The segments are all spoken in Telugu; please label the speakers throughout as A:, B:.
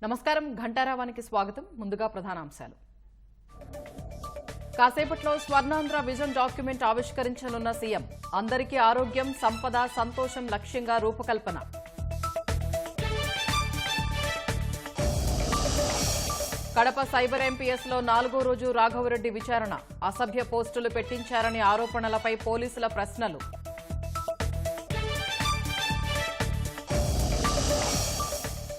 A: నమస్కారం ఘంటారావానికి స్వాగతం. ముందుగా ప్రధానాంశాలు. కాసేపట్లో స్వర్ణాంధ్ర విజన్ డాక్యుమెంట్ ఆవిష్కరించనున్న సీఎం. అందరికీ ఆరోగ్యం, సంపద, సంతోషం లక్ష్యంగా రూపకల్పన. కడప సైబర్ ఎంపీఎస్లో 4వ రోజు రాఘవరెడ్డి విచారణ. అసభ్య పోస్టులు పెట్టించారని ఆరోపణలపై పోలీసుల ప్రశ్నలు.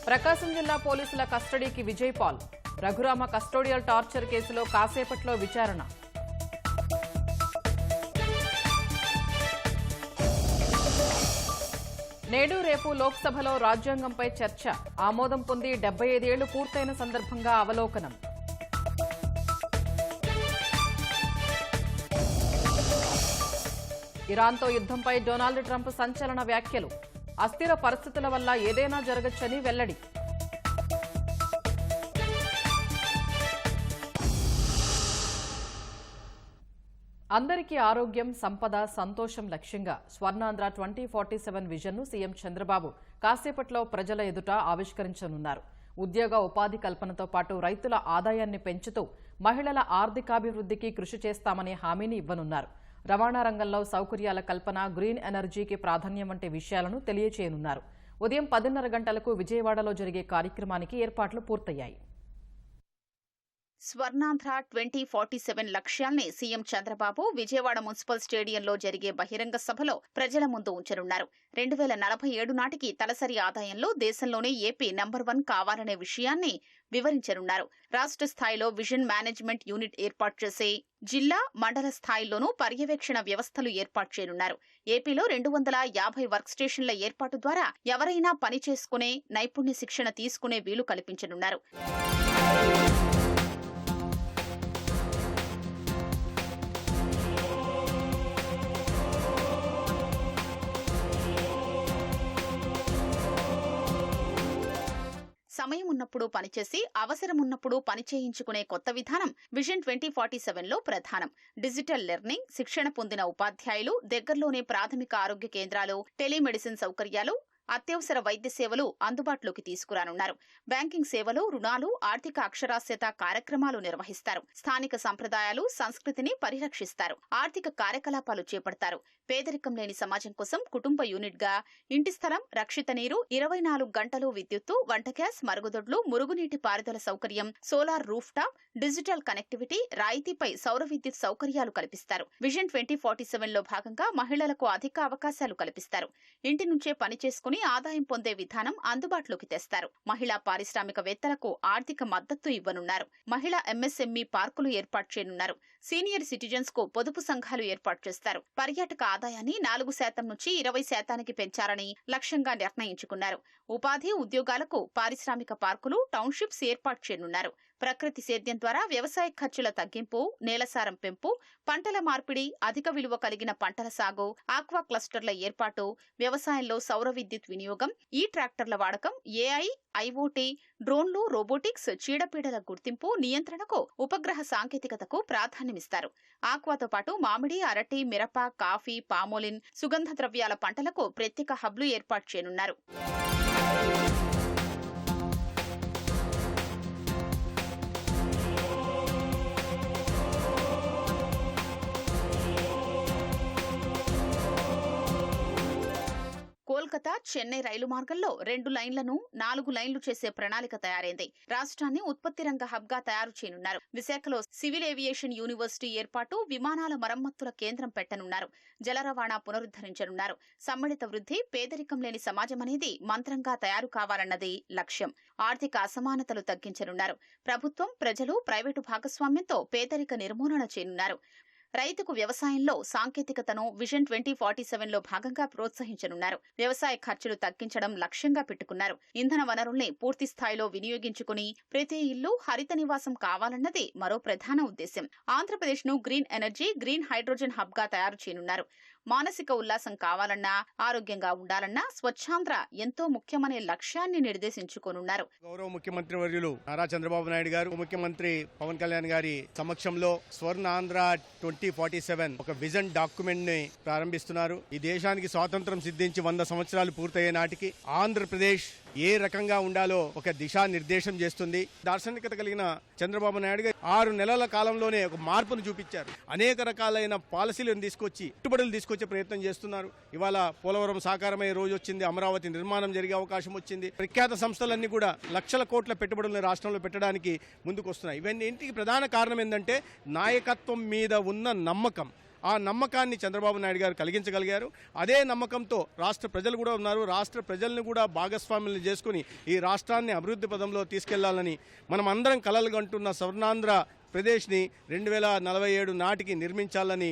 A: ప్రకాశం జిల్లా పోలీసుల కస్టడీకి విజయపాల్. రఘురామ కస్టోడియల్ టార్చర్ కేసులో కాసేపట్లో విచారణ. నేడు రేపు లోక్సభలో రాజ్యాంగంపై చర్చ. ఆమోదం పొంది 75 ఏళ్లు పూర్తయిన సందర్భంగా అవలోకనం. ఇరాన్తో యుద్ధంపై డొనాల్డ్ ట్రంప్ సంచలన వ్యాఖ్యలు. అస్థిర పరిస్థితుల వల్ల ఏదైనా జరగొచ్చని వెల్లడి. అందరికీ ఆరోగ్యం, సంపద, సంతోషం లక్ష్యంగా స్వర్ణాంధ్ర 2047 విజన్ను సీఎం చంద్రబాబు కాసేపట్లో ప్రజల ఎదుట ఆవిష్కరించనున్నారు. ఉద్యోగ ఉపాధి కల్పనతో పాటు రైతుల ఆదాయాన్ని పెంచుతూ మహిళల ఆర్థికాభివృద్ధికి కృషి చేస్తామనే హామీని ఇవ్వనున్నారు. రవాణా రంగంలో సౌకర్యాల కల్పన, గ్రీన్ ఎనర్జీకి ప్రాధాన్యం వంటి విషయాలను తెలియచేయనున్నారు. ఉదయం 10:30 గంటలకు విజయవాడలో జరిగే కార్యక్రమానికి ఏర్పాట్లు పూర్తయ్యాయి.
B: స్వర్ణాంధ్ర 2047 లక్ష్యాల్ని సీఎం చంద్రబాబు విజయవాడ మున్సిపల్ స్టేడియంలో జరిగే బహిరంగ సభలో ప్రజల ముందు ఉంచనున్నారు. 2047 నాటికి తలసరి ఆదాయంలో దేశంలోనే ఏపీ నంబర్ 1 కావాలనే విషయాన్ని వివరించనున్నారు. రాష్ట్ర స్థాయిలో విజన్ మేనేజ్మెంట్ యూనిట్ ఏర్పాటు చేసే జిల్లా, మండల స్థాయిల్లోనూ పర్యవేక్షణ వ్యవస్థలు ఏర్పాటు చేయనున్నారు. ఏపీలో 250 వర్క్ స్టేషన్ల ఏర్పాటు ద్వారా ఎవరైనా పని చేసుకునే, నైపుణ్య శిక్షణ తీసుకునే వీలు కల్పించనున్నారు. సమయం ఉన్నప్పుడు పనిచేసి, అవసరమున్నప్పుడు పని చేయించుకునే కొత్త విధానం విజన్ 2047లో ప్రధానం. డిజిటల్ లెర్నింగ్, శిక్షణ పొందిన ఉపాధ్యాయులు, దగ్గరలోనే ప్రాథమిక ఆరోగ్య కేంద్రాలు, టెలిమెడిసిన్ సౌకర్యాలు, అత్యవసర వైద్య సేవలు అందుబాటులోకి తీసుకురానున్నారు. బ్యాంకింగ్ సేవలు, రుణాలు, ఆర్థిక అక్షరాస్యత కార్యక్రమాలు నిర్వహిస్తారు. స్థానిక సంప్రదాయాలు, సంస్కృతిని పరిరక్షిస్తారు. ఆర్థిక కార్యకలాపాలు చేపడతారు. పేదరికం లేని సమాజం కోసం కుటుంబ యూనిట్గా ఇంటి స్థలం, రక్షిత నీరు, 24 గంటలు విద్యుత్తు, వంట గ్యాస్, మరుగుదొడ్లు, మురుగునీటి పారుదల సౌకర్యం, solar rooftop, digital connectivity, రాయితీపై సౌర విద్యుత్ సౌకర్యాలు కల్పిస్తారు. విజన్ 2047లో భాగంగా మహిళలకు అధిక అవకాశాలు కల్పిస్తారు. ఇంటి నుంచే పని చేసుకుని ఆదాయం పొందే విధానం అందుబాటులోకి తెస్తారు. మహిళా పారిశ్రామికవేత్తలకు ఆర్థిక మద్దతు ఇవ్వనున్నారు. మహిళా ఎంఎస్ఎంఈ పార్కులు ఏర్పాటు చేయనున్నారు. సీనియర్ సిటిజన్స్ కు పొదుపు సంఘాలు ఏర్పాటు చేస్తారు. పర్యాటక ఆదాయాన్ని 4% నుంచి 20% పెంచాలని లక్ష్యంగా నిర్ణయించుకున్నారు. ఉపాధి, ఉద్యోగాలకు పారిశ్రామిక పార్కులు, టౌన్షిప్స్ ఏర్పాటు చేయనున్నారు. ప్రకృతి సేద్యం ద్వారా వ్యవసాయ ఖర్చుల తగ్గింపు, నేలసారం పెంపు, పంటల మార్పిడి, అధిక విలువ కలిగిన పంటల సాగు, ఆక్వా క్లస్టర్ల ఏర్పాటు, వ్యవసాయంలో సౌర విద్యుత్ వినియోగం, ఈ ట్రాక్టర్ల వాడకం, ఏఐ, ఐఓటీ, డ్రోన్లు, రోబోటిక్స్, చీడపీడల గుర్తింపు, నియంత్రణకు ఉపగ్రహ సాంకేతికతకు ప్రాధాన్యమిస్తారు. ఆక్వాతో పాటు మామిడి, అరటి, మిరప, కాఫీ, పామోలిన్, సుగంధ ద్రవ్యాల పంటలకు ప్రత్యేక హబ్లు ఏర్పాటు చేయనున్నారు. కోల్కతా, చెన్నై రైలు మార్గంలో 2 లైన్లను 4 లైన్లు చేసే ప్రణాళిక తయారైంది. రాష్ట్రాన్ని ఉత్పత్తి రంగ హబ్ గా తయారు చేయనున్నారు. విశాఖలో సివిల్ ఏవియేషన్ యూనివర్సిటీ ఏర్పాటు, విమానాల మరమ్మతుల కేంద్రం పెట్టనున్నారు. జల రవాణా పునరుద్ధరించనున్నారు. సమ్మిళిత వృద్ధి, పేదరికం లేని సమాజం అనేది మంత్రంగా తయారు కావాలన్నది లక్ష్యం. ఆర్థిక అసమానతలు తగ్గించనున్నారు. ప్రభుత్వం, ప్రజలు, ప్రైవేటు భాగస్వామ్యంతో పేదరిక నిర్మూలన చేయనున్నారు. రైతుకు వ్యవసాయంలో సాంకేతికతను విజన్ 2047లో భాగంగా ప్రోత్సహించనున్నారు. వ్యవసాయ ఖర్చులు తగ్గించడం లక్ష్యంగా పెట్టుకున్నారు. ఇంధన వనరుల్ని పూర్తి స్థాయిలో వినియోగించుకుని ప్రతి ఇల్లు హరిత నివాసం కావాలన్నది మరో ప్రధాన ఉద్దేశం. ఆంధ్రప్రదేశ్ను green energy, green hydrogen hub గా తయారు చేయనున్నారు. మానసిక ఉల్లాసం కావాలన్నా, ఆరోగ్యంగా ఉండాలన్నా స్వచ్ఛాంధ్ర ఎంతో ముఖ్యమనే లక్ష్యాన్ని నిర్దేశించుకోనున్నారు.
C: గౌరవ ముఖ్యమంత్రి వర్యులు నారా చంద్రబాబు నాయుడు గారు, ముఖ్యమంత్రి పవన్ కళ్యాణ్ గారి సమక్షంలో స్వర్ణాంధ్ర 2047 ఒక విజన్ డాక్యుమెంట్ ని ప్రారంభిస్తున్నారు. ఈ దేశానికి స్వాతంత్రం సిద్ధించి 100 సంవత్సరాలు పూర్తయ్యే నాటికి ఆంధ్రప్రదేశ్ ఏ రకంగా ఉండాలో ఒక దిశానిర్దేశం చేస్తుంది. దార్శనికత కలిగిన చంద్రబాబు నాయుడు గారు 6 నెలల కాలంలోనే ఒక మార్పును చూపించారు. అనేక రకాలైన పాలసీలను తీసుకొచ్చి పెట్టుబడులు తీసుకొచ్చే ప్రయత్నం చేస్తున్నారు. ఇవాళ పోలవరం సాకారమయ్యే రోజు వచ్చింది, అమరావతి నిర్మాణం జరిగే అవకాశం వచ్చింది. ప్రఖ్యాత సంస్థలన్నీ కూడా లక్షల కోట్ల పెట్టుబడులను రాష్ట్రంలో పెట్టడానికి ముందుకు వస్తున్నాయి. ఇవన్నీ ప్రధాన కారణం ఏంటంటే నాయకత్వం మీద ఉన్న నమ్మకం. ఆ నమ్మకాన్ని చంద్రబాబు నాయుడు గారు కలిగించగలిగారు. అదే నమ్మకంతో రాష్ట్ర ప్రజలు కూడా ఉన్నారు. రాష్ట్ర ప్రజల్ని కూడా భాగస్వాములను చేసుకుని ఈ రాష్ట్రాన్ని అభివృద్ధి పదంలో తీసుకెళ్లాలని మనం అందరం కలలు కంటున్న స్వర్ణాంధ్ర ప్రదేశ్ని 2047 నాటికి నిర్మించాలని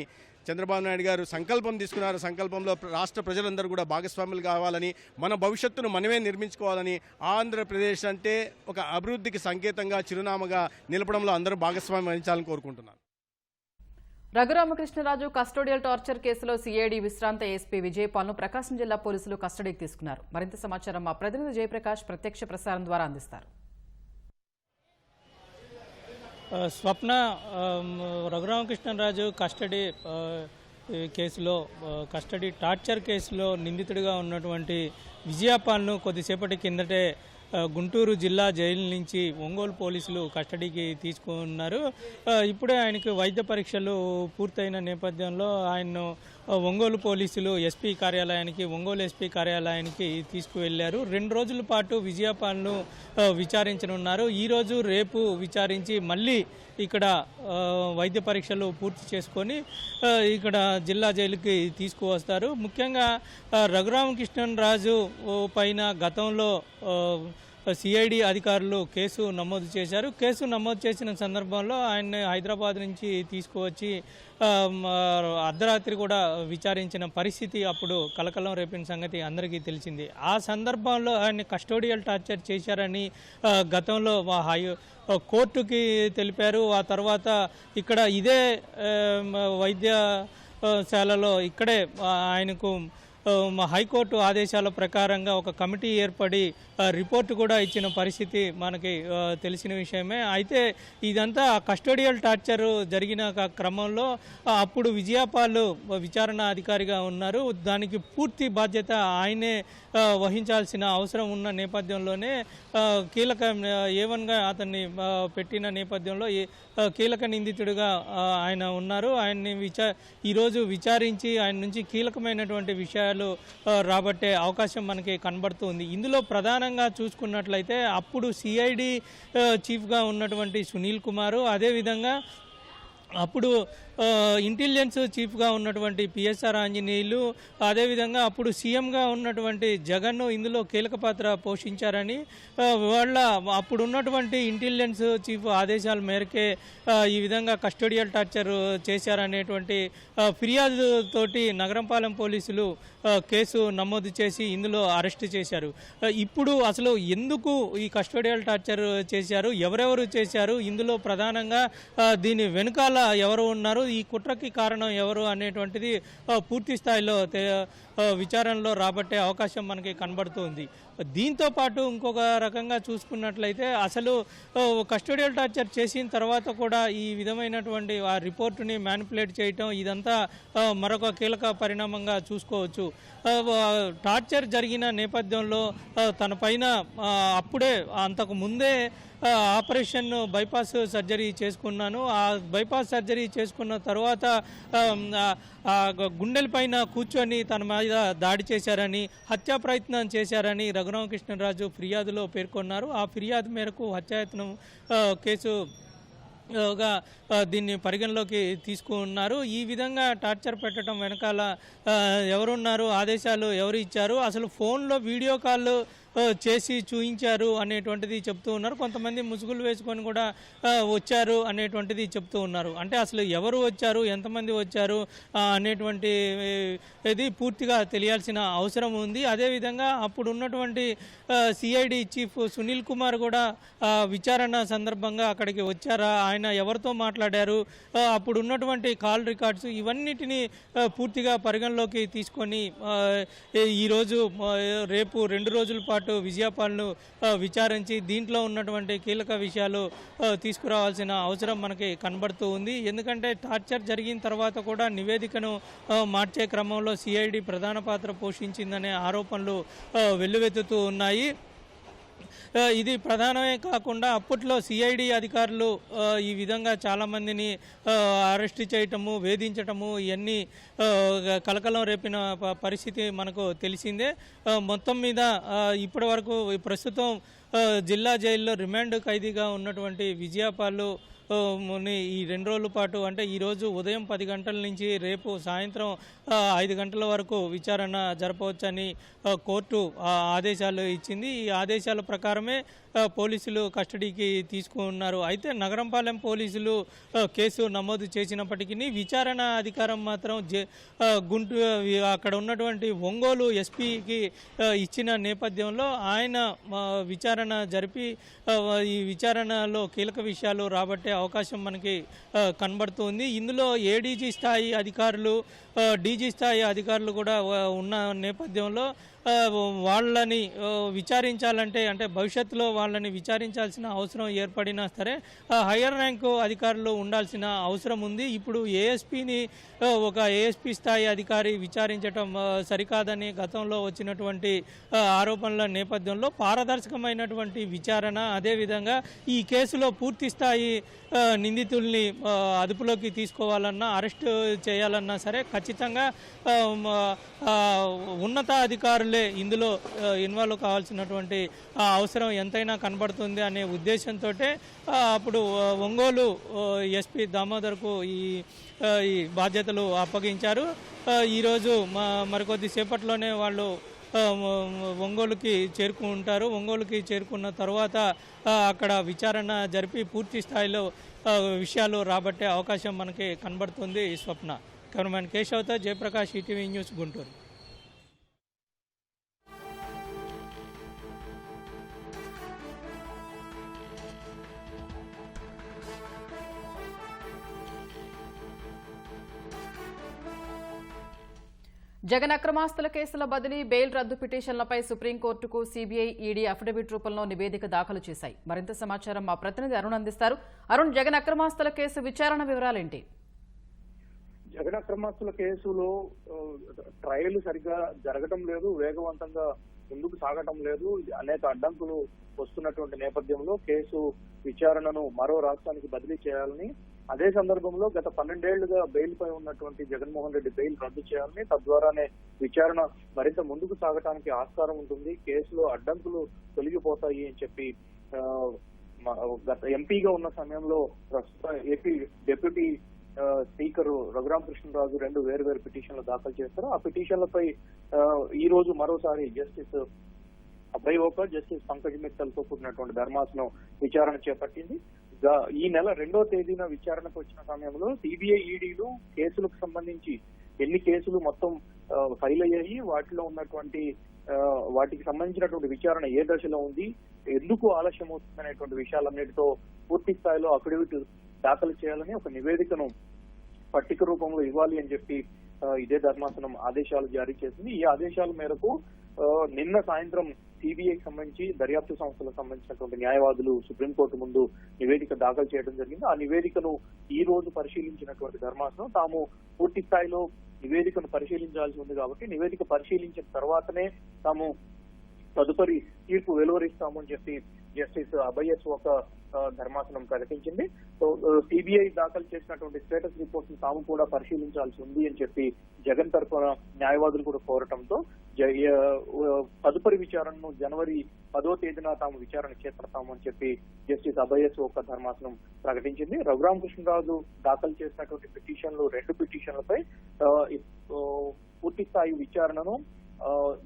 C: చంద్రబాబు నాయుడు గారు సంకల్పం తీసుకున్నారు. సంకల్పంలో రాష్ట్ర ప్రజలందరూ కూడా భాగస్వాములు కావాలని, మన భవిష్యత్తును మనమే నిర్మించుకోవాలని, ఆంధ్రప్రదేశ్ అంటే ఒక అభివృద్ధికి సంకేతంగా చిరునామాగా నిలపడంలో అందరూ భాగస్వామ్యం వహించాలని కోరుకుంటున్నాను.
A: రఘురామకృష్ణరాజు కస్టోడియల్ టార్చర్ కేసులో సిఐడి విశ్రాంత ఏఎస్పీ విజయపాల్ను ప్రకాశం జిల్లా పోలీసులు కస్టడీకి తీసుకున్నారు. మరింత సమాచారం మా ప్రతినిధి జయప్రకాష్ ప్రత్యక్ష ప్రసారం ద్వారా అందిస్తారు.
D: స్వప్న, రఘురామకృష్ణరాజు కస్టడీ టార్చర్ కేసులో నిందితుడిగా ఉన్నటువంటి విజయపాల్ను కొద్దిసేపటి కిందటే గుంటూరు జిల్లా జైలు నుంచి ఒంగోలు పోలీసులు కస్టడీకి తీసుకున్నారు. ఇప్పుడే ఆయనకు వైద్య పరీక్షలు పూర్తయిన నేపథ్యంలో ఆయన్ను ఒంగోలు పోలీసులు ఒంగోలు ఎస్పీ కార్యాలయానికి తీసుకువెళ్లారు. 2 రోజుల పాటు విజయపాల్ను విచారించనున్నారు. ఈరోజు రేపు విచారించి మళ్ళీ ఇక్కడ వైద్య పరీక్షలు పూర్తి చేసుకొని ఇక్కడ జిల్లా జైలుకి తీసుకువస్తారు. ముఖ్యంగా రఘురామకృష్ణరాజు పైన గతంలో సిఐడి అధికారులు కేసు నమోదు చేశారు. కేసు నమోదు చేసిన సందర్భంలో ఆయన్ని హైదరాబాద్ నుంచి తీసుకువచ్చి అర్ధరాత్రి కూడా విచారించిన పరిస్థితి అప్పుడు కలకలం రేపిన సంగతి అందరికీ తెలిసింది. ఆ సందర్భంలో ఆయన్ని కస్టోడియల్ టార్చర్ చేశారని గతంలో కోర్టుకి తెలిపారు. ఆ తర్వాత ఇక్కడ ఇదే వైద్యశాలలో ఇక్కడే ఆయనకు హైకోర్టు ఆదేశాల ప్రకారంగా ఒక కమిటీ ఏర్పడి రిపోర్టు కూడా ఇచ్చిన పరిస్థితి మనకి తెలిసిన విషయమే. అయితే ఇదంతా కస్టోడియల్ టార్చర్ జరిగిన క్రమంలో అప్పుడు విజయపాల్ విచారణ అధికారిగా ఉన్నారు. దానికి పూర్తి బాధ్యత ఆయనే వహించాల్సిన అవసరం ఉన్న నేపథ్యంలోనే కీలక ఏవన్గా అతన్ని పెట్టిన నేపథ్యంలో కీలక నిందితుడిగా ఆయన ఉన్నారు. ఆయన్ని ఈరోజు విచారించి ఆయన నుంచి కీలకమైనటువంటి విషయాలు రాబట్టే అవకాశం మనకి కనబడుతుంది. ఇందులో ప్రధానంగా చూసుకున్నట్లయితే అప్పుడు సిఐడి చీఫ్గా ఉన్నటువంటి సునీల్ కుమారు, అదేవిధంగా అప్పుడు ఇంటెలిజెన్స్ చీఫ్గా ఉన్నటువంటి పిఎస్ఆర్ ఆంజనేయులు, అదేవిధంగా అప్పుడు సీఎంగా ఉన్నటువంటి జగన్ ఇందులో కీలక పాత్ర పోషించారని అప్పుడు ఉన్నటువంటి ఇంటెలిజెన్స్ చీఫ్ ఆదేశాల మేరకే ఈ విధంగా కస్టోడియల్ టార్చర్ చేశారనేటువంటి ఫిర్యాదుతోటి నగరంపాలెం పోలీసులు కేసు నమోదు చేసి ఇందులో అరెస్ట్ చేశారు. ఇప్పుడు అసలు ఎందుకు ఈ కస్టోడియల్ టార్చర్ చేశారు, ఎవరెవరు చేశారు, ఇందులో ప్రధానంగా దీని వెనుకాల ఎవరు ఉన్నారు, ఈ కుట్రకి కారణం ఎవరు అనేటువంటిది పూర్తి స్థాయిలో విచారణలో రాబట్టే అవకాశం మనకి కనబడుతుంది. దీంతో పాటు ఇంకొక రకంగా చూసుకున్నట్లయితే అసలు కస్టోడియల్ టార్చర్ చేసిన తర్వాత కూడా ఈ విధమైనటువంటి ఆ రిపోర్టుని మ్యానిపులేట్ చేయటం, ఇదంతా మరొక కీలక పరిణామంగా చూసుకోవచ్చు. టార్చర్ జరిగిన నేపథ్యంలో తన పైన అప్పుడే అంతకు ముందే ఆపరేషన్ బైపాస్ సర్జరీ చేసుకున్నాను. ఆ బైపాస్ సర్జరీ చేసుకున్న తర్వాత గుండెల పైన కూర్చొని తన మీద దాడి చేశారని, హత్యా ప్రయత్నం చేశారని రఘురామకృష్ణరాజు ఫిర్యాదులో పేర్కొన్నారు. ఆ ఫిర్యాదు మేరకు హత్యాయత్నం కేసుగా దీన్ని పరిగణలోకి తీసుకున్నారు. ఈ విధంగా టార్చర్ పెట్టడం వెనకాల ఎవరున్నారు, ఆదేశాలు ఎవరు ఇచ్చారు, అసలు ఫోన్లో వీడియో కాల్ చేసి చూయించారు అనేటువంటిది చెప్తూ ఉన్నారు. కొంతమంది ముసుగులు వేసుకొని కూడా వచ్చారు అనేటువంటిది చెప్తూ ఉన్నారు. అంటే అసలు ఎవరు వచ్చారు, ఎంతమంది వచ్చారు అనేటువంటి ఇది పూర్తిగా తెలియాల్సిన అవసరం ఉంది. అదేవిధంగా అప్పుడు ఉన్నటువంటి సిఐడి చీఫ్ సునీల్ కుమార్ కూడా విచారణ సందర్భంగా అక్కడికి వచ్చారా, ఆయన ఎవరితో మాట్లాడారు, అప్పుడు ఉన్నటువంటి కాల్ రికార్డ్స్ ఇవన్నిటినీ పూర్తిగా పరిగణలోకి తీసుకొని ఈరోజు రేపు 2 రోజుల పాటు విజయపాల్ను విచారించి దీంట్లో ఉన్నటువంటి కీలక విషయాలు తీసుకురావాల్సిన అవసరం మనకి కనబడుతూ ఉంది. ఎందుకంటే టార్చర్ జరిగిన తర్వాత కూడా నివేదికను మార్చే క్రమంలో సిఐడి ప్రధాన పాత్ర పోషించిందనే ఆరోపణలు వెల్లువెత్తుతూ ఉన్నాయి. ఇది ప్రధానమే కాకుండా అప్పట్లో సిఐడి అధికారులు ఈ విధంగా చాలామందిని అరెస్ట్ చేయటము, వేధించటము ఇవన్నీ కలకలం రేపిన పరిస్థితి మనకు తెలిసిందే. మొత్తం మీద ఇప్పటి వరకు ప్రస్తుతం జిల్లా జైల్లో రిమాండ్ ఖైదీగా ఉన్నటువంటి విజయపాలు ఈ 2 రోజుల పాటు అంటే ఈరోజు ఉదయం 10 గంటల నుంచి రేపు సాయంత్రం 5 గంటల వరకు విచారణ జరపవచ్చని కోర్టు ఆదేశాలు ఇచ్చింది. ఈ ఆదేశాల ప్రకారమే పోలీసులు కస్టడీకి తీసుకున్నారు. అయితే నగరంపాలెం పోలీసులు కేసు నమోదు చేసినప్పటికీ విచారణ అధికారం మాత్రం గుంటూరు అక్కడ ఉన్నటువంటి ఒంగోలు ఎస్పీకి ఇచ్చిన నేపథ్యంలో ఆయన విచారణ జరిపి ఈ విచారణలో కీలక విషయాలు రాబట్టే అవకాశం మనకి కనబడుతుంది. ఇందులో ఏడీజీ స్థాయి అధికారులు, డీజీ స్థాయి అధికారులు కూడా ఉన్న నేపథ్యంలో వాళ్ళని విచారించాలంటే అంటే భవిష్యత్తులో వాళ్ళని విచారించాల్సిన అవసరం ఏర్పడినా సరే హయ్యర్ ర్యాంకు అధికారులు ఉండాల్సిన అవసరం ఉంది. ఇప్పుడు ఏఎస్పీని ఒక ఏఎస్పీ స్థాయి అధికారి విచారించడం సరికాదని గతంలో వచ్చినటువంటి ఆరోపణల నేపథ్యంలో పారదర్శకమైనటువంటి విచారణ, అదేవిధంగా ఈ కేసులో పూర్తి స్థాయి నిందితుల్ని అదుపులోకి తీసుకోవాలన్నా, అరెస్ట్ చేయాలన్నా సరే ఖచ్చితంగా ఉన్నతాధికారులే ఇందులో ఇన్వాల్వ్ కావాల్సినటువంటి అవసరం ఎంతైనా కనబడుతుంది అనే ఉద్దేశంతో అప్పుడు ఒంగోలు ఎస్పీ దామోదర్కు ఈ బాధ్యతలు అప్పగించారు. ఈరోజు మరికొద్ది సేపట్లోనే వాళ్ళు ఒంగోలుకి చేరుకుంటారు. ఒంగోలుకి చేరుకున్న తర్వాత అక్కడ విచారణ జరిపి పూర్తి స్థాయిలో విషయాలు రాబట్టే అవకాశం మనకి కనబడుతుంది. స్వప్న. కెమెరామెన్ కేశవ్తో జయప్రకాష్, ఈటీవీ న్యూస్, గుంటూరు.
A: జగన్ అక్రమాస్తుల కేసుల బదిలీ, బెయిల్ రద్దు పిటిషన్లపై సుప్రీంకోర్టుకు సీబీఐ, ఈడీ అఫిడవిట్ రూపంలో నివేదిక దాఖలు చేశాయి. మరింత సమాచారం మా ప్రతినిధి అరుణ్ అందిస్తారు. అరుణ్, జగన్ అక్రమాస్తుల కేసు విచారణ వివరాలేంటి?
E: జగన్ అక్రమాస్తుల కేసులో ట్రయల్ సరిగ్గా జరగటం లేదు, వేగవంతంగా ముందుకు సాగటం లేదు, అనేక అడ్డంకులు వస్తున్నటువంటి నేపథ్యంలో కేసు విచారణను మరో రాష్ట్రానికి బదిలీ చేయాలని, అదే సందర్భంలో గత 12 ఏళ్లుగా బెయిల్ పై ఉన్నటువంటి జగన్మోహన్ రెడ్డి బెయిల్ రద్దు చేయాలని, తద్వారానే విచారణ మరింత ముందుకు సాగటానికి ఆస్కారం ఉంటుంది, కేసులో అడ్డంకులు తొలగిపోతాయి అని చెప్పి గత ఎంపీగా ఉన్న సమయంలో ప్రస్తుత ఏపీ డిప్యూటీ స్పీకర్ రఘురామకృష్ణరాజు 2 వేర్వేరు పిటిషన్లు దాఖలు చేస్తారు. ఆ పిటిషన్లపై ఈ రోజు మరోసారి జస్టిస్ అభయ్ ఓకా, జస్టిస్ పంకజ్ మిత్తల్తో కూడినటువంటి ధర్మాసనం విచారణ చేపట్టింది. ఈ నెల 2వ తేదీన విచారణకు వచ్చిన సమయంలో సిబిఐ, ఈడీలు కేసులకు సంబంధించి ఎన్ని కేసులు మొత్తం ఫైల్ అయ్యాయి, వాటిలో ఉన్నటువంటి వాటికి సంబంధించినటువంటి విచారణ ఏ దశలో ఉంది, ఎందుకు ఆలస్యం అవుతుంది అనేటువంటి విషయాలన్నిటితో పూర్తి స్థాయిలో అఫిడవిట్ దాఖలు చేయాలని ఒక నివేదికను పట్టిక రూపంలో ఇవ్వాలి అని చెప్పి ఇదే ధర్మాసనం ఆదేశాలు జారీ చేసింది. ఈ ఆదేశాల మేరకు నిన్న సాయంత్రం సిబిఐకి సంబంధించి దర్యాప్తు సంస్థలకు సంబంధించినటువంటి న్యాయవాదులు సుప్రీంకోర్టు ముందు నివేదిక దాఖలు చేయడం జరిగింది. ఆ నివేదికను ఈ రోజు పరిశీలించినటువంటి ధర్మాసనం తాము పూర్తి స్థాయిలో నివేదికను పరిశీలించాల్సి ఉంది కాబట్టి నివేదిక పరిశీలించిన తర్వాతనే తాము తదుపరి తీర్పు వెలువరిస్తామని చెప్పి జస్టిస్ అభయ్ ఒక ధర్మాసనం ప్రకటించింది. సో సిబిఐ దాఖలు చేసినటువంటి స్టేటస్ రిపోర్ట్ ను తాము కూడా పరిశీలించాల్సి ఉంది అని చెప్పి జగన్ తరఫున న్యాయవాదులు కూడా కోరటంతో తదుపరి విచారణను జనవరి 10వ తేదీన తాము విచారణ చేపడతామని చెప్పి జస్టిస్ అభయ్ ఒక ధర్మాసనం ప్రకటించింది. రఘురామకృష్ణరాజు దాఖలు చేసినటువంటి పిటిషన్లు 2 పిటిషన్లపై పూర్తి స్థాయి విచారణను,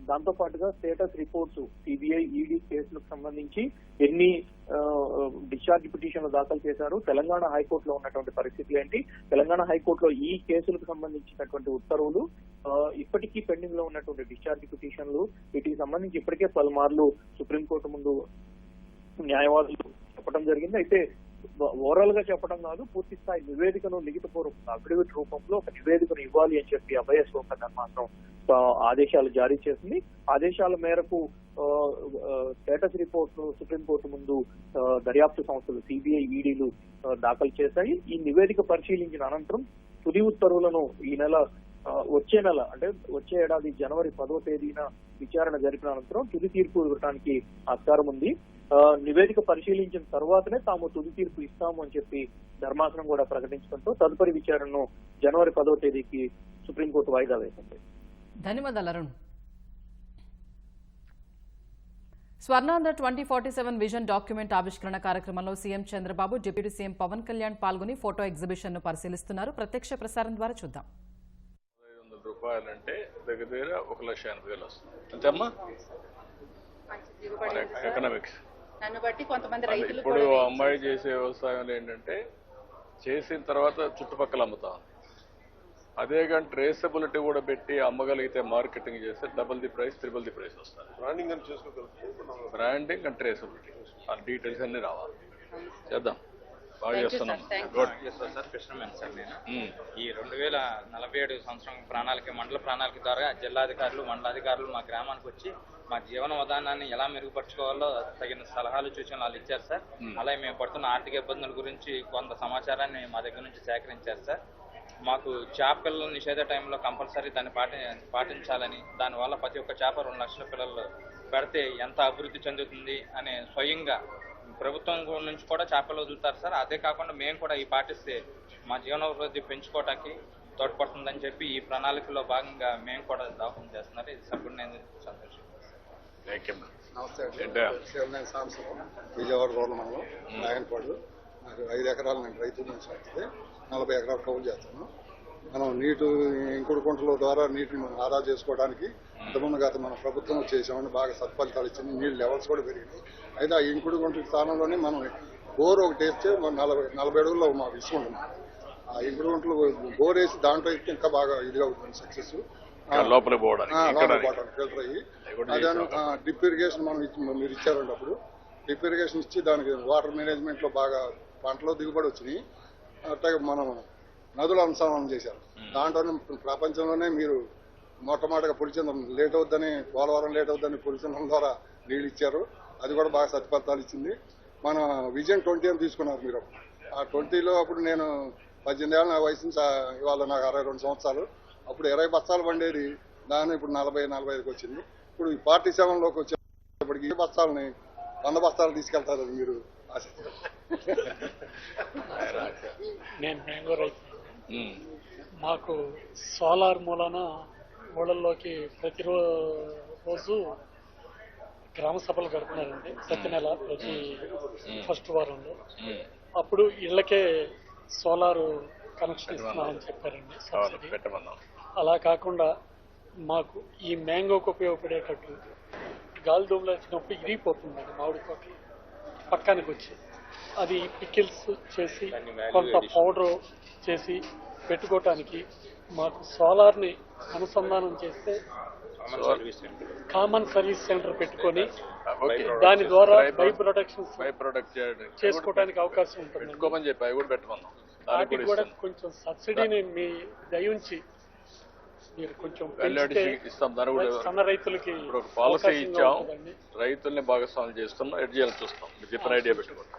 E: దాంతో పాటుగా స్టేటస్ రిపోర్ట్స్ సిబిఐ, ఈడీ కేసులకు సంబంధించి ఎన్ని డిశ్చార్జ్ పిటిషన్లు దాఖలు చేశారు, తెలంగాణ హైకోర్టులో ఉన్నటువంటి పరిస్థితులు ఏంటి, తెలంగాణ హైకోర్టులో ఈ కేసులకు సంబంధించినటువంటి ఉత్తర్వులు, ఇప్పటికీ పెండింగ్ లో ఉన్నటువంటి డిశ్చార్జ్ పిటిషన్లు, వీటికి సంబంధించి ఇప్పటికే పలుమార్లు సుప్రీంకోర్టు ముందు న్యాయవాదులు చెప్పడం జరిగింది. అయితే ఓవరాల్ గా చెప్పడం కాదు, పూర్తి స్థాయి నివేదికను లిఖితపూర్వక అఫిడవిట్ రూపంలో ఒక నివేదికను ఇవ్వాలి అని చెప్పి అభయ ఒక ధర్మాసనం ఆదేశాలు జారీ చేసింది. ఆదేశాల మేరకు స్టేటస్ రిపోర్ట్ సుప్రీంకోర్టు ముందు దర్యాప్తు సంస్థలు సిబిఐ, ఈడీలు దాఖలు చేశాయి. ఈ నివేదిక పరిశీలించిన అనంతరం తుది ఉత్తర్వులను ఈ నెల వచ్చే నెల అంటే వచ్చే ఏడాది జనవరి 10వ తేదీన విచారణ జరిపిన అనంతరం తుది తీర్పు ఇవ్వడానికి ఆస్కారం ఉంది. నివేదిక పరిశీలించిన తర్వాతనే తాము తుది తీర్పు ఇస్తాము అని చెప్పి ధర్మాసనం కూడా ప్రకటించడంతో తదుపరి విచారణను జనవరి 10వ తేదీకి సుప్రీంకోర్టు వాయిదా వేసింది.
A: ధన్యవాదాలు అరుణ్. స్వర్ణాంధ్ర 2047 విజన్ డాక్యుమెంట్ ఆవిష్కరణ కార్యక్రమంలో CM Chandrababu, deputy CM Pawan Kalyan పాల్గొని ఫోటో ఎగ్జిబిషన్ ను పరిశీలిస్తున్నారు. ప్రత్యక్ష ప్రసారం ద్వారా చూద్దాం.
F: రూపాయలంటే దగ్గర 1,80,000 వస్తుంది అంతేమ్మా. ఎకనామిక్స్ ఇప్పుడు అమ్మాయి చేసే వ్యవసాయంలో ఏంటంటే చేసిన తర్వాత చుట్టుపక్కల అమ్ముతాం. అదే కానీ ట్రేసబిలిటీ కూడా పెట్టి అమ్మగలిగితే మార్కెటింగ్ చేస్తే double the price, triple the price వస్తుంది. బ్రాండింగ్ అండ్ ట్రేసబిలిటీ ఆ డీటెయిల్స్ అన్ని రావాలి. చేద్దాం, బాగా చేస్తున్నాం.
G: ఫిషర్మెన్ సార్ నేను ఈ 2047 సంవత్సరం ప్రణాళిక, మండల ప్రణాళిక ద్వారా జిల్లాధికారులు, మండలాధికారులు మా గ్రామానికి వచ్చి మా జీవన విధానాన్ని ఎలా మెరుగుపరచుకోవాలో తగిన సలహాలు, సూచనలు వాళ్ళు ఇచ్చారు సార్. అలాగే మేము పడుతున్న ఆర్థిక ఇబ్బందుల గురించి కొంత సమాచారాన్ని మా దగ్గర నుంచి సేకరించారు సార్. మాకు చేప పిల్లల నిషేధ టైంలో కంపల్సరీ దాన్ని పాటించాలని, దానివల్ల ప్రతి ఒక్క చేప 2 లక్షల పిల్లలు పెడితే ఎంత అభివృద్ధి చెందుతుంది అనే స్వయంగా ప్రభుత్వం నుంచి కూడా చేపలు వదులుతారు సార్. అదే కాకుండా మేము కూడా ఈ పాటిస్తే మా జీవనాభివృద్ధి పెంచుకోవటానికి తోడ్పడుతుందని చెప్పి ఈ ప్రణాళికలో భాగంగా మేము కూడా దాపం చేస్తున్నారు. ఇది సభ్యుడు నేను సంతోషం.
H: నమస్తే అండి. విజయవాడ రోడ్ల మండలం నాయనపాడు. నాకు 5 ఎకరాలు నేను రైతు నుంచి వస్తుంది, 40 ఎకరాలు కౌలు చేస్తాను. మనం ఇంకుడు కుంటల ద్వారా నీటిని మనం ఆదా చేసుకోవడానికి ఇంతకుముందు గత మన ప్రభుత్వం చేసామని బాగా సత్ఫలితాలు ఇచ్చింది. నీళ్ళు లెవెల్స్ కూడా పెరిగినాయి. అయితే ఆ ఇంకుడు గుంటల స్థానంలోనే మనం బోర్ ఒకటి వేస్తే 40 అడుగుల్లో మాకు ఇసుకుంటున్నాం. ఆ ఇంకుడు గుంటలు బోర్ వేసి దాంట్లో అయితే ఇంకా బాగా ఇదిగా అవుతుంది సక్సెస్
F: లోపలికి పోవడానికి
H: ఫిల్టర్ అయ్యి. అదే డ్రిప్ ఇరిగేషన్ మీరు ఇచ్చారండి. అప్పుడు డ్రిప్ ఇరిగేషన్ ఇచ్చి దానికి వాటర్ మేనేజ్మెంట్ లో బాగా పంటలో దిగుబడి వచ్చినాయి. అట్లాగే మనం నదులు అనుసంధానం చేశారు. దాంట్లోనే ప్రపంచంలోనే మీరు మొట్టమొదటిగా పులిచంద్రం లేట్ అవుద్దని, పోలవరం లేట్ అవుద్దని పులిచంద్రం ద్వారా నీళ్ళు ఇచ్చారు. అది కూడా బాగా సత్ఫలితాలు ఇచ్చింది. మన విజన్ 20 అని తీసుకున్నారు మీరు. ఆ 20లో అప్పుడు నేను 18 ఏళ్ళ నా వయసు నుంచి ఇవాళ నాకు 62 సంవత్సరాలు. అప్పుడు 20 బస్తాలు పండేది, దాన్ని ఇప్పుడు 40-45కి వచ్చింది. ఇప్పుడు ఈ 47లోకి వచ్చేప్పటికి ఈ బస్తాలని 100 బస్తాలు తీసుకెళ్తారు మీరు ఆశిస్తారు.
I: నేను మ్యాంగో రైతు. మాకు సోలార్ మూలన ఊళ్ళల్లోకి ప్రతిరోజు గ్రామ సభలు గడుపుతున్నారండి. ప్రతి నెల, ప్రతి ఫస్ట్ వారంలో. అప్పుడు ఇళ్లకే సోలార్ కనెక్షన్ ఇస్తున్నామని చెప్పారండి, సబ్సిడీ. అలా కాకుండా మాకు ఈ మ్యాంగోకి ఉపయోగపడేటట్టు గాలిదుమ్ములు వచ్చినప్పుడు ఇరిగిపోతుందండి మామిడి తోటలు పక్కనికి వచ్చి. అది పికిల్స్ చేసి కొంత పౌడర్ చేసి పెట్టుకోవటానికి మాకు సోలార్ని అనుసంధానం చేస్తే కామన్ సర్వీస్ సెంటర్ పెట్టుకొని దాని ద్వారా బై ప్రొడక్షన్ చేసుకోవడానికి అవకాశం ఉంటుంది. వాటికి కూడా కొంచెం సబ్సిడీని మీ దయ ఉంచి మీరు కొంచెం సన్న రైతులకి
F: పాలసీ ఇచ్చాం, రైతుల్ని భాగస్వామ్యం చేస్తున్నాం, ఎడ్ చేయాలని చూస్తాం. చెప్పిన ఐడియా పెట్టుకోండి.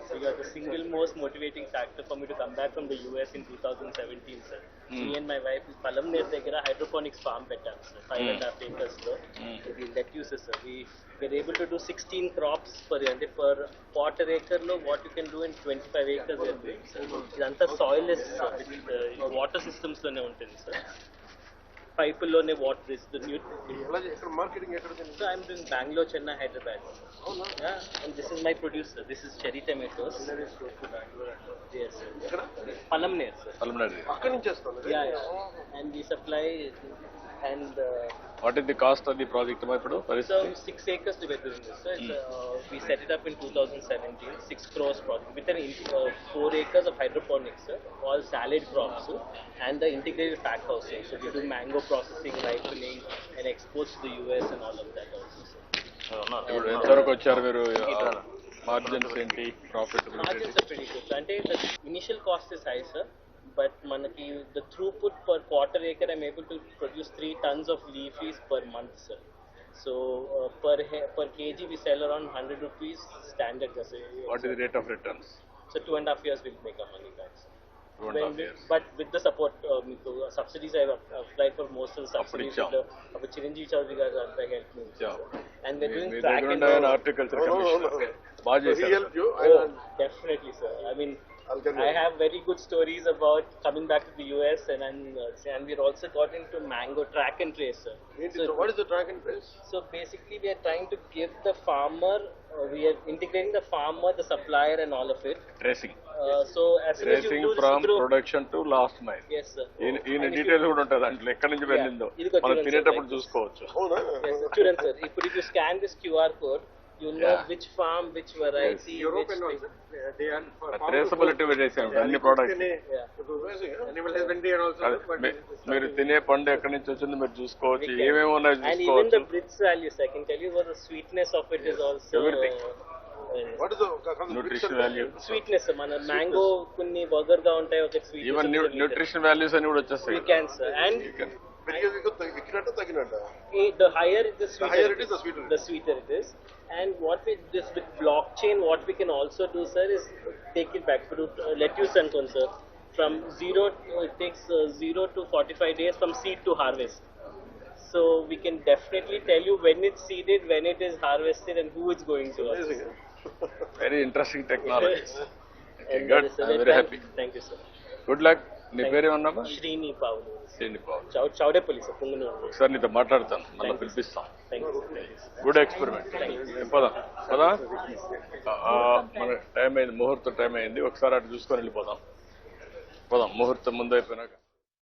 J: So you are the single most motivating factor for me to come back from the US in 2017, sir. Me and my wife is Palamner Degara hydroponics farm పెట్టాం, sir. 5.5 acres లో. ఇది lettuces, sir. We were able to do 16 crops per acre లో what you can do in 25 acres. ఇదంతా soilless, water systems లోనే ఉంటుంది, sir. పైపుల్లోనే వాటర్ ఇస్తుంది. So I'm doing Bangalore, Chennai, Hyderabad. And this is my producer. This is cherry tomatoes. Yes, sir. Palamner, sir. Yeah. And we supply and
F: what is the cost of the project?
J: So 6 acres we were doing this, sir. We set it up in 2017, 6 crores project with an 4 acres of hydroponics, sir. All salad crops, sir. And the integrated pack housing. So we do mango processing, ripening and exports to the US and all of that also, sir.
F: ఎంతవరకు వచ్చారు మీరు? మార్జిన్స్ ఏంటి, profit?
J: Margins are pretty good. అంటే the initial cost is high, sir. But manaki the throughput per quarter acre I'm able to produce 3 tons of leafies per month, sir. So per kg we sell around 100 rupees standard.
F: What is the rate of returns?
J: So 2.5 years we'll make our money back, sir.
F: 2.5 years.
J: But with the support, subsidies, I've applied for most of the subsidies. Of Chiranjeev Chaudhary garu helped me. And we're doing track and
F: Horticulture Commission. బాగా చేశారు.
J: Oh, definitely, sir. I mean, I have very good stories about coming back to the US, and we're also got into mango track and trace, sir. So
K: what is the track and trace?
J: So basically, we are trying to give the farmer, we are integrating the farmer, the supplier, and all of it.
F: Tracing.
J: So as soon as you
F: Tracing
J: do
F: from
J: through,
F: production to last mile.
J: yes, sir.
F: ఈయన డీటెయిల్స్ కూడా ఉంటుంది దాంట్లో ఎక్కడి నుంచి వెళ్ళిందో
J: ఇదిగో
F: మనం
J: చూడండి
F: తినేటప్పుడు
J: sir,
F: చూసుకోవచ్చు.
J: Yes, sir. Students, sir, if you scan this QR code, you know which farm, which variety,
K: Europe
J: which
K: and all, sir. They are for
F: traceability చేసాము అన్ని products.
K: animal husbandry and also.
F: మీరు తినే పండు ఎక్కడి నుంచి వచ్చింది మీరు చూసుకోవచ్చు, ఏమేమి ఉన్నాయో
J: and even
F: చూసుకోవచ్చు.
J: the Brits values, I can tell you what the sweetness of it is also.
F: Everything.
K: What is the
F: nutrition value,
J: Sweetness, మన mango కొన్ని బర్గర్ గా ఉంటాయి, ఒక sweetness.
F: ఈవెన్ న్యూట్రిషన్ వాల్యూస్ అని కూడా వచ్చేస్తాయి.
J: We can, sir. And
K: తగినట్టు
J: the higher it is,
K: the higher it is, the sweeter.
J: The sweeter it is. And what we this with blockchain, what we can also do, sir, is take it back to lettuce and corn, sir. From it takes 0 to 45 days from seed to harvest. So we can definitely tell you when it's seeded, when it is harvested, and who it's going to.
F: Very interesting technology.
J: And
F: Good.
J: that is,
F: I'm very happy.
J: Thank you, sir.
F: Good luck. నీ పేరేమన్నామా?
J: Srini Pavlu.
F: ఒకసారి నీతో మాట్లాడతాను, మళ్ళీ పిలిపిస్తాం. Good experiment. పదా మన టైం అయింది, ముహూర్తం టైం అయింది, ఒకసారి అటు చూసుకొని వెళ్ళిపోదాం. పోదాం, ముహూర్తం ముందు అయిపోయినాక.